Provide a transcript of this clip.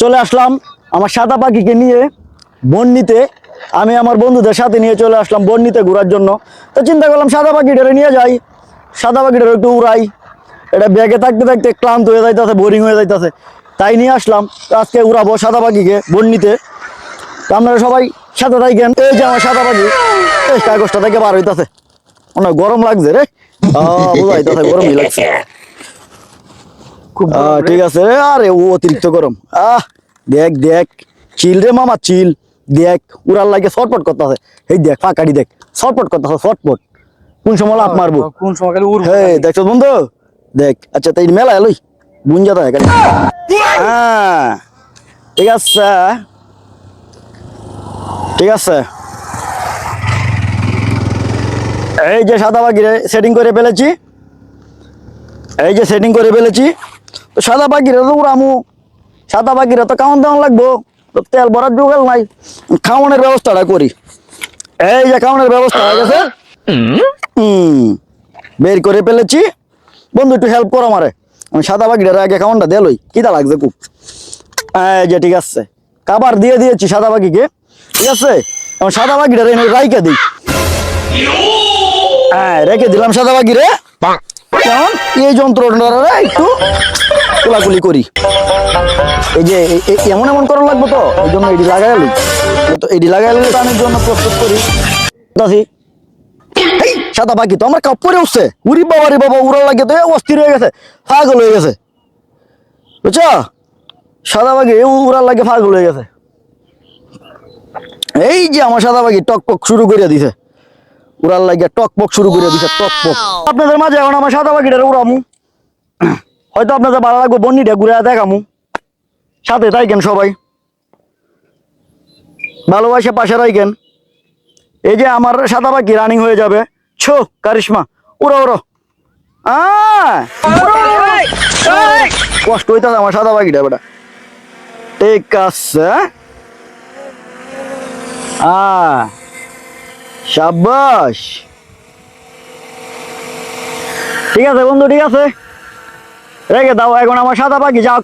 চলে আসলাম আমার সাদা পাখিকে নিয়ে বন্নিতে। আমি আমার বন্ধুদের সাথে নিয়ে চলে আসলাম বন্নিতে ঘোরার জন্য। তো চিন্তা করলাম সাদা পাখিটারে নিয়ে যাই, সাদা পাখিটারে একটু উড়াই। এটা ব্যাগে থাকতে থাকতে ক্লান্ত হয়ে যাইতেছে, বোরিং হয়ে যাইতেছে, তাই নিয়ে আসলাম। তো আজকে উড়াবো সাদা পাখিকে বন্নিতে। তো আপনারা সবাই সাথে থাকেন। এই যে আমার সাদা পাখি, এই কাগজটা থেকে বার হইতেছে, অনেক গরম লাগছে রে। বুঝাইতেছে গরমই লাগছে। খুব গরম রে। ঠিক আছে, আরে ও অতিরিক্ত গরম। দেখ দেখ, চিল রে মামা চিল। দেখ উড়ার লাগে ছটপট করতেছে। এই দেখ ফাঁকাড়ি দেখ, ছটপট করতেছে ছটপট। কোন সময় লাভ মারবো, কোন সময় খালি উড়বো হ্যাঁ খালি। দেখছো বন্ধু। দেখ আচ্ছা তাই মেলা এলোই বুন যাতা এখানে। হ্যাঁ ঠিক আছে, ঠিক আছে। এই যে সাদা পাখিরে সেটিং করে ফেলেছি, এই যে সেটিং করে ফেলেছি। তো সাদা পাখিরে তো উড়ামু, সাদা পাখিরা তো খাওয়ান দাওয়ান লাগবো। তো তেল ভরার জোগাল নাই, খাওয়ানোর ব্যবস্থাটা করি। এই যে খাওয়ানোর ব্যবস্থা হয়ে গেছে। বের করে ফেলেছি। বন্ধু একটু হেল্প করো আমারে, আমি সাদা পাখিটার আগে খাওয়ানটা দেলই, কিটা লাগছে খুব। এই যে ঠিক আছে, খাবার দিয়ে দিয়েছি সাদা পাখিকে। ঠিক আছে, আমার সাদা পাখিটার এনে রাইকে দিই। হ্যাঁ রেখে দিলাম সাদা পাখিরে। কেমন এই যন্ত্রটা একটু কোলাকুলি করি। এই যে এমন এমন করা লাগবে, তো এই জন্য এডি লাগাই আলি। তো এডি লাগাই আলি আমি জন্য প্রস্তুত করি। সাদা পাখি তো আমার কাপড়ে উঠছে, উড়ি বাবা রে বাবা, উড়ার লাগে তো অস্থির হয়ে গেছে, পাগল হয়ে গেছে, বুঝছো? সাদা পাখি উড়ার লাগে পাগল হয়ে গেছে। এই যে আমার সাদা পাখি টকপক শুরু করে দিছে, উড়ার লাগে টকপক শুরু করে দিছে, টকপক। আপনাদের মাঝে এখন আমার সাদা পাখিটারে উড়ামু, হয়তো আপনাদের ভালো লাগবে, বন্নিটা ঘুরে দেখামু। সাথে থাকেন সবাই, ভালোবাসে পাশে রাখেন। এই যে আমার সাদা পাখি রানিং হয়ে যাবে। ছো কারিশমা, উড়ো উড়ো। কষ্ট হইতে আমার সাদা পাখিটা বেটা। ঠিক আছে, সাবাস। ঠিক আছে বন্ধু, ঠিক আছে, রেখে দাও এখন আমার সাদা পাখি যাক।